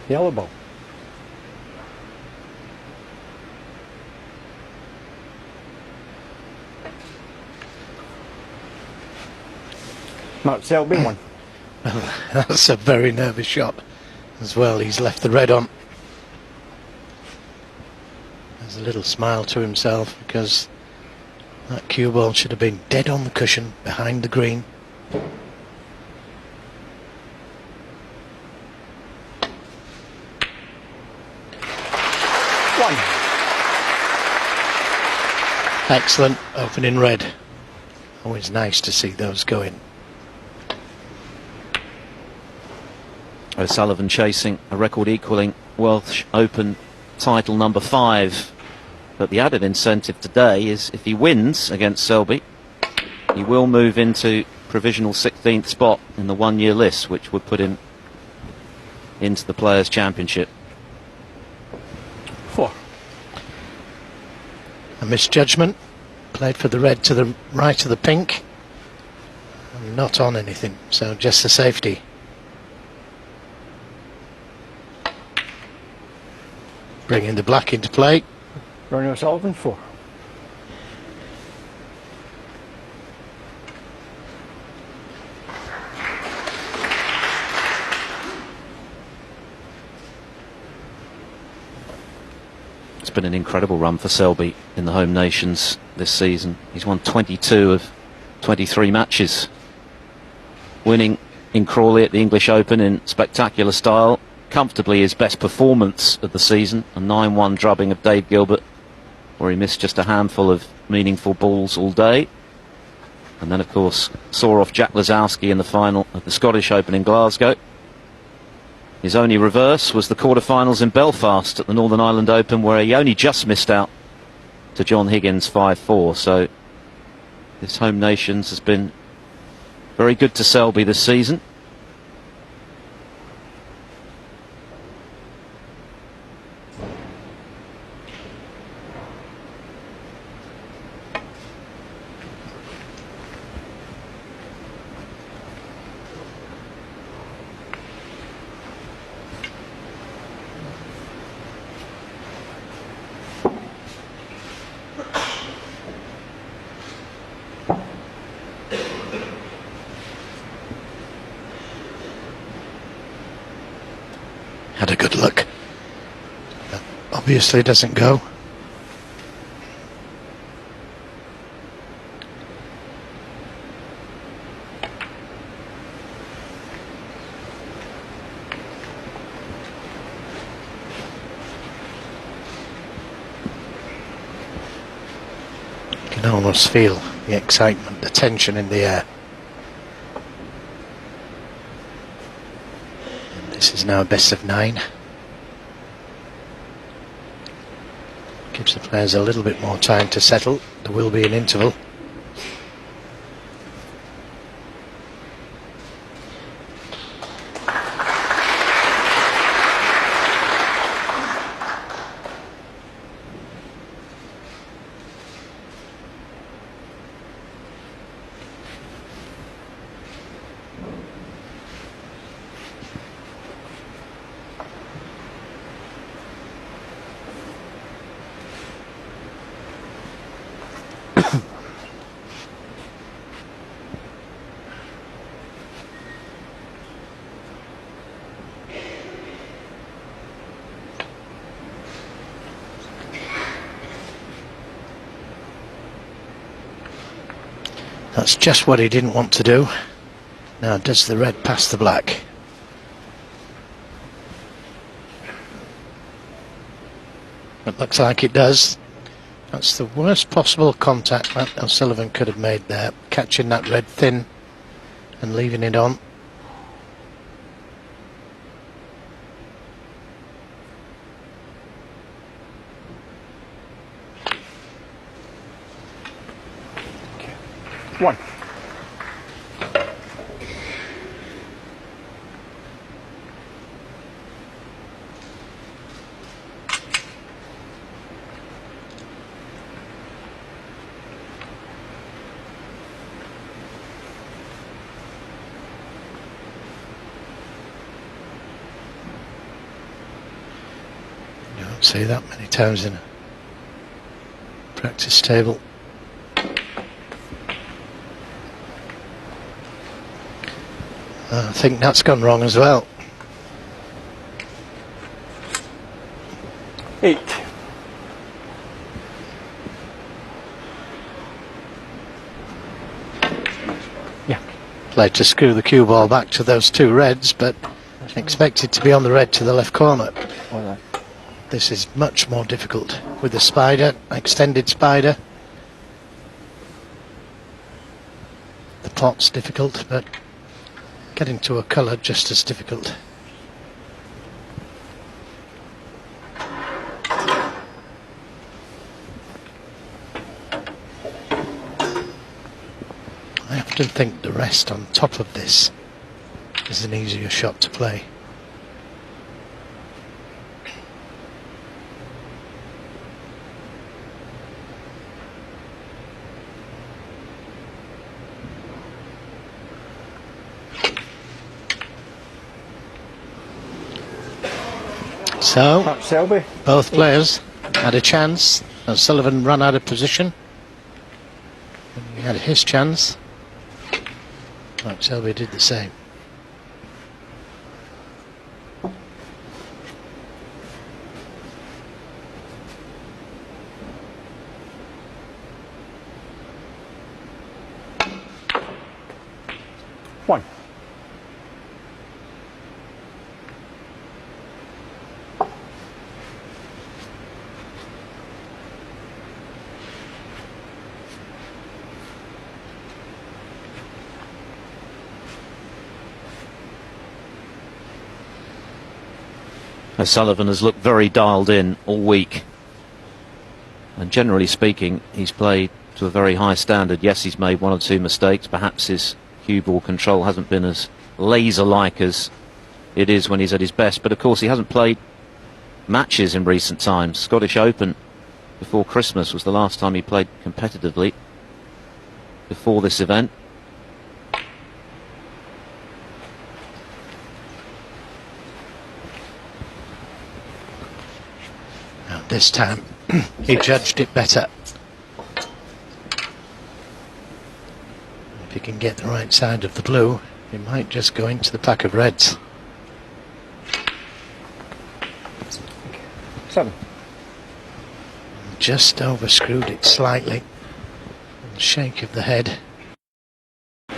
Yellow ball. Mark Selby one. That's a very nervous shot as well. He's left the red on. There's a little smile to himself because that cue ball should have been dead on the cushion behind the green. One. Excellent opening red. Always nice to see those going. O'Sullivan chasing a record equalling Welsh Open title number 5. But the added incentive today is if he wins against Selby, he will move into provisional 16th spot in the one-year list, which would put him into the Players' Championship. 4. A misjudgment. Played for the red to the right of the pink. And not on anything, so just the safety. Bringing the black into play. Ronnie O'Sullivan 4. It's been an incredible run for Selby in the home nations this season. He's won 22 of 23 matches, winning in Crawley at the English Open in spectacular style. Comfortably his best performance of the season, a 9-1 drubbing of Dave Gilbert, where he missed just a handful of meaningful balls all day. And then, of course, saw off Jack Lazowski in the final of the Scottish Open in Glasgow. His only reverse was the quarterfinals in Belfast at the Northern Ireland Open, where he only just missed out to John Higgins 5-4. So this home nations has been very good to Selby this season. Had a good look. That obviously doesn't go. You can almost feel the excitement, the tension in the air. This is now a best of 9. Gives the players a little bit more time to settle. There will be an interval. That's just what he didn't want to do. Now, does the red pass the black? It looks like it does. That's the worst possible contact that O'Sullivan could have made there, catching that red thin and leaving it on. One. see that many times in a practice table. I think that's gone wrong as well. 8. Yeah. Played to screw the cue ball back to those two reds, but expected to be on the red to the left corner. All right. This is much more difficult with the spider, extended spider. The pot's difficult, but getting to a colour just as difficult. I often think the rest on top of this is an easier shot to play. So, That's Selby. both players had a chance. O'Sullivan ran out of position. He had his chance. Like Selby did the same. One. O'Sullivan has looked very dialed in all week, and generally speaking he's played to a very high standard. Yes, he's made one or two mistakes, perhaps his cue ball control hasn't been as laser-like as it is when he's at his best, but of course he hasn't played matches in recent times. Scottish Open before Christmas was the last time he played competitively before this event. This time he judged it better. If he can get the right side of the blue, he might just go into the pack of reds. 7. Just overscrewed it slightly. A shake of the head. A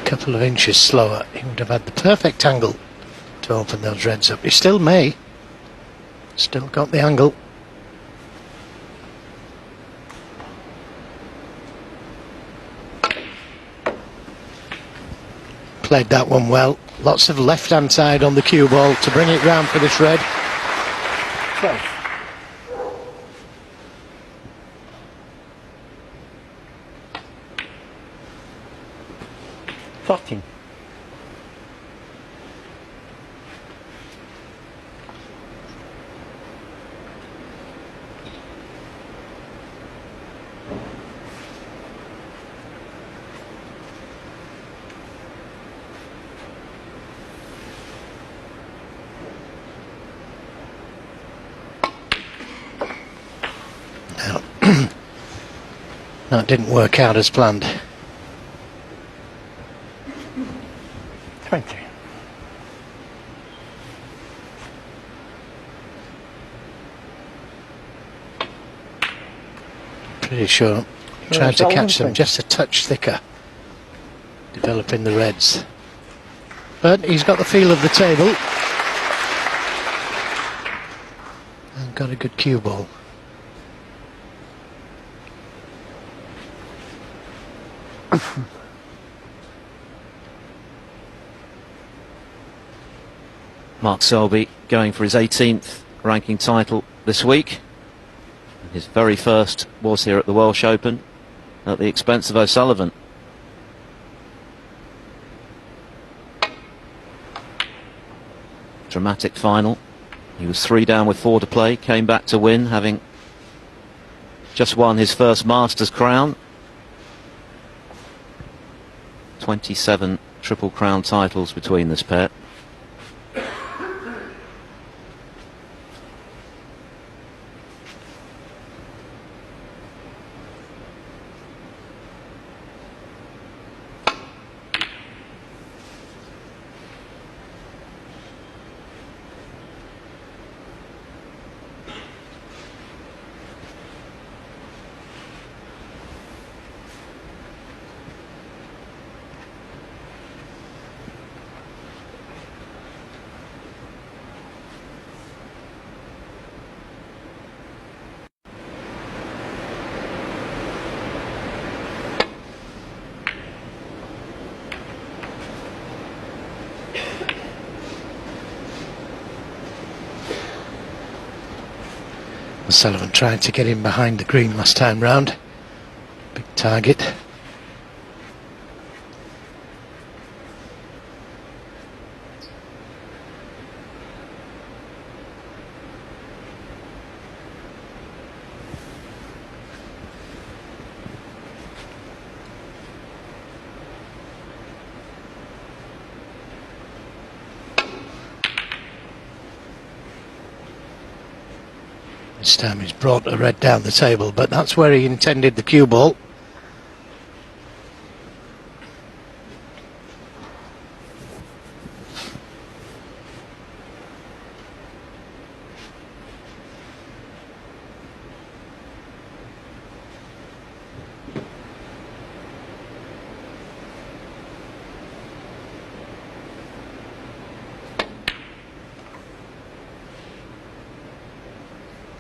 couple of inches slower, he would have had the perfect angle to open those reds up. He still may. Still got the angle. Played that one well. Lots of left-hand side on the cue ball to bring it round for this red. 12. Thirteen. That didn't work out as planned. 20. Pretty sure tried to catch them just a touch thicker, developing the reds. But he's got the feel of the table and got a good cue ball. Mark Selby going for his 18th ranking title this week. His very first was here at the Welsh Open at the expense of O'Sullivan. Dramatic final. He was 3 down with 4 to play, came back to win, having just won his first Masters crown. 27 Triple Crown titles between this pair. Sullivan trying to get in behind the green last time round. Big target. This time he's brought a red down the table, but that's where he intended the cue ball.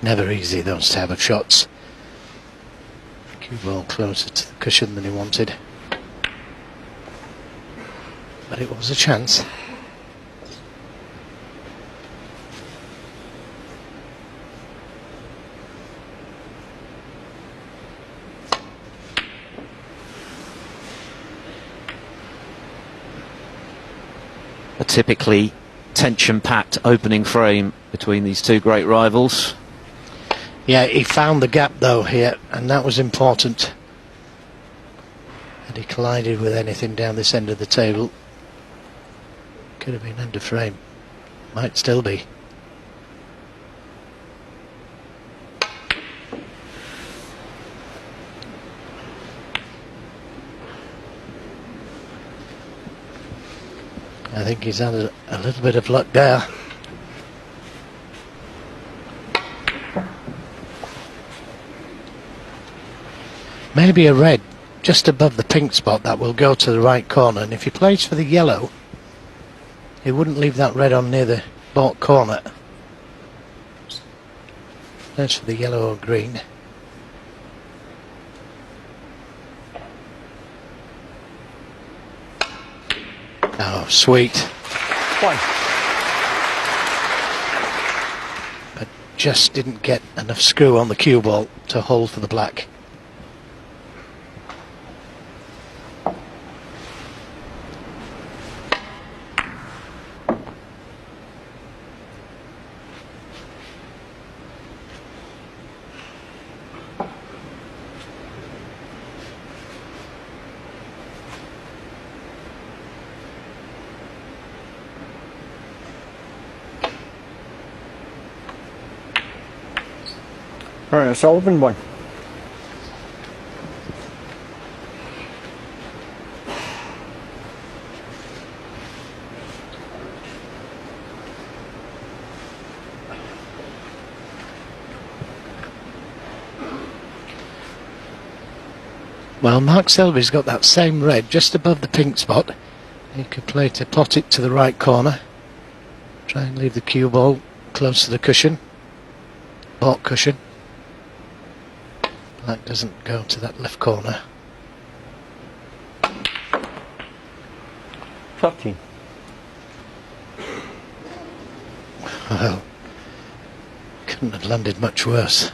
Never easy, those type of shots. Cue ball closer to the cushion than he wanted. But it was a chance. A typically tension-packed opening frame between these two great rivals. Yeah, he found the gap though here, and that was important. Had he collided with anything down this end of the table, could have been under frame. Might still be. I think he's had a little bit of luck there. Maybe a red just above the pink spot that will go to the right corner, and if he plays for the yellow, he wouldn't leave that red on near the baulk corner. Plays for the yellow or green. Oh, sweet. One. But just didn't get enough screw on the cue ball to hold for the black. All right, Sullivan, one. Well, Mark Selby's got that same red just above the pink spot. He could play to pot it to the right corner. Try and leave the cue ball close to the cushion. Baulk cushion. Black doesn't go to that left corner. 13. Well, couldn't have landed much worse.